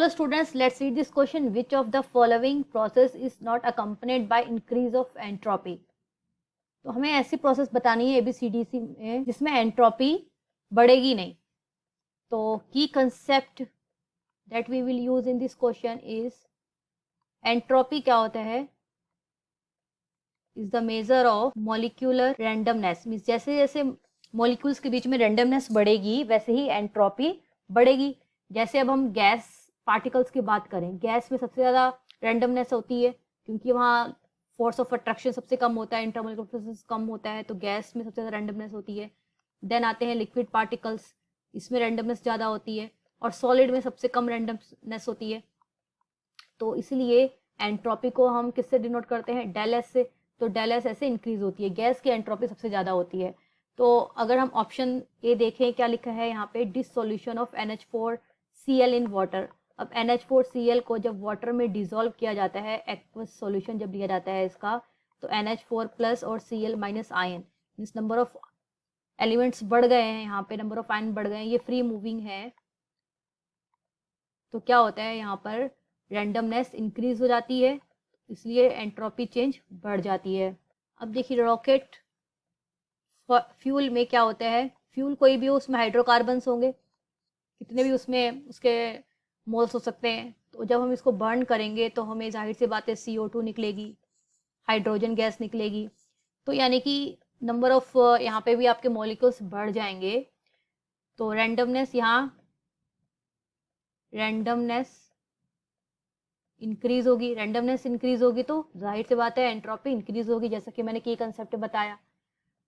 Hello students, let's read this question. Which of the following process is not accompanied by increase of entropy? तो हमें ऐसी process बतानी है ABCDC में जिसमें एंट्रोपी बढ़ेगी नहीं. तो key concept that we will use in this question is entropy क्या होता है, is the measure of molecular randomness. Means जैसे जैसे मॉलिक्यूल्स के बीच में रैंडमनेस बढ़ेगी वैसे ही एंट्रोपी बढ़ेगी. जैसे अब हम गैस पार्टिकल्स की बात करें, गैस में सबसे ज़्यादा रैंडमनेस होती है क्योंकि वहाँ फोर्स ऑफ अट्रैक्शन सबसे कम होता है, इंटरमोलिकुलर फोर्सेस कम होता है, तो गैस में सबसे ज़्यादा रैंडमनेस होती है. देन आते हैं लिक्विड पार्टिकल्स, इसमें रैंडमनेस ज़्यादा होती है, और सॉलिड में सबसे कम रैंडमनेस होती है. तो इसलिए एंट्रोपी को हम किससे डिनोट करते हैं, डेल एस से. तो डेल एस ऐसे इंक्रीज होती है, गैस की एंट्रोपी सबसे ज़्यादा होती है. तो अगर हम ऑप्शन ए देखें, क्या लिखा है यहाँ पे, dissolution of NH4Cl in water. अब NH4Cl को जब वाटर में डिसॉल्व किया जाता है, एक्वस सॉल्यूशन जब लिया जाता है इसका, तो NH4 प्लस और Cl minus ion, means number of elements बढ़ गए हैं, यहाँ पे नंबर ऑफ आयन बढ़ गए हैं, ये फ्री मूविंग है. तो क्या होता है यहाँ पर, रैंडमनेस इंक्रीज हो जाती है, इसलिए एंट्रोपी चेंज बढ़ जाती है. अब देखिए रॉकेट फ्यूल में क्या होता है, फ्यूल कोई भी हो उसमें हाइड्रोकार्बन्स होंगे, कितने भी उसमें उसके मोल्स हो सकते हैं. तो जब हम इसको बर्न करेंगे तो हमें जाहिर सी बात है CO2 निकलेगी, हाइड्रोजन गैस निकलेगी. तो यानी कि नंबर ऑफ यहाँ पे भी आपके मॉलिक्यूल्स बढ़ जाएंगे. तो रैंडमनेस इंक्रीज होगी, रैंडमनेस इंक्रीज होगी तो जाहिर सी बात है एंट्रोपी इंक्रीज होगी, जैसा कि मैंने की कंसेप्ट बताया.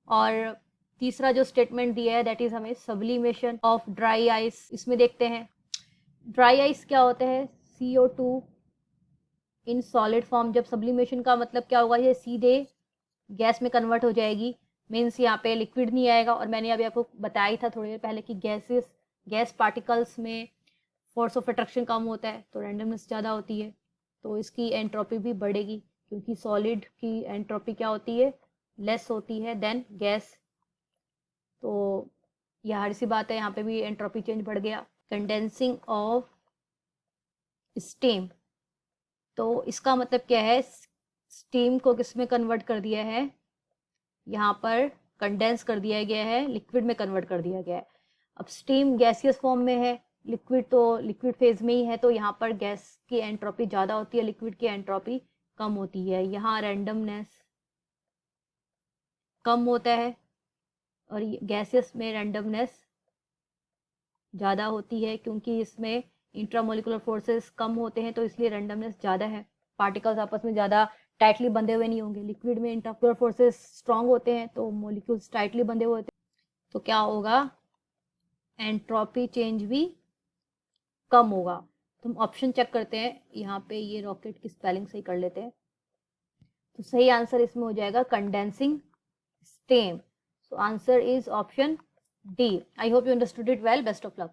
और तीसरा जो स्टेटमेंट दिया है दैट इज हमें सब्लिमेशन ऑफ ड्राई आइस. इसमें देखते हैं ड्राई आइस क्या होता है, CO2 इन सॉलिड फॉर्म. जब सब्लिमेशन का मतलब क्या होगा, ये सीधे गैस में कन्वर्ट हो जाएगी, मीन्स यहाँ पे लिक्विड नहीं आएगा. और मैंने अभी आपको बताया ही था थोड़ी देर पहले कि गैस पार्टिकल्स में फोर्स ऑफ अट्रैक्शन कम होता है तो रैंडमनेस ज़्यादा होती है, तो इसकी एंट्रोपी भी बढ़ेगी क्योंकि सॉलिड की एंट्रोपी क्या होती है, लेस होती है देन गैस. तो यह हर सी बात है, यहाँ पे भी एंट्रोपी चेंज बढ़ गया. कंडेंसिंग ऑफ स्टीम, तो इसका मतलब क्या है, स्टीम को किस में कन्वर्ट कर दिया है, यहाँ पर कंडेंस कर दिया गया है, लिक्विड में कन्वर्ट कर दिया गया है. अब स्टीम गैसियस फॉर्म में है, लिक्विड तो लिक्विड फेज में ही है, तो यहाँ पर गैस की एंट्रोपी ज़्यादा होती है, लिक्विड की एंट्रोपी कम होती है. यहाँ रैंडमनेस कम होता है और गैसियस में रैंडमनेस ज़्यादा होती है क्योंकि इसमें इंट्रामोलिकुलर फोर्सेस कम होते हैं, तो इसलिए रैंडमनेस ज़्यादा है. पार्टिकल्स आपस में ज़्यादा टाइटली बंधे हुए नहीं होंगे. लिक्विड में इंट्रामोलिकुलर फोर्सेस स्ट्रांग होते हैं तो मॉलिक्यूल्स टाइटली बंधे हुए होते हैं, तो क्या होगा, एंट्रोपी चेंज भी कम होगा. तो हम ऑप्शन चेक करते हैं, यहाँ पे ये रॉकेट की स्पेलिंग सही कर लेते हैं. तो सही आंसर इसमें हो जाएगा condensing steam. So answer is option D. I hope you understood it well. Best of luck.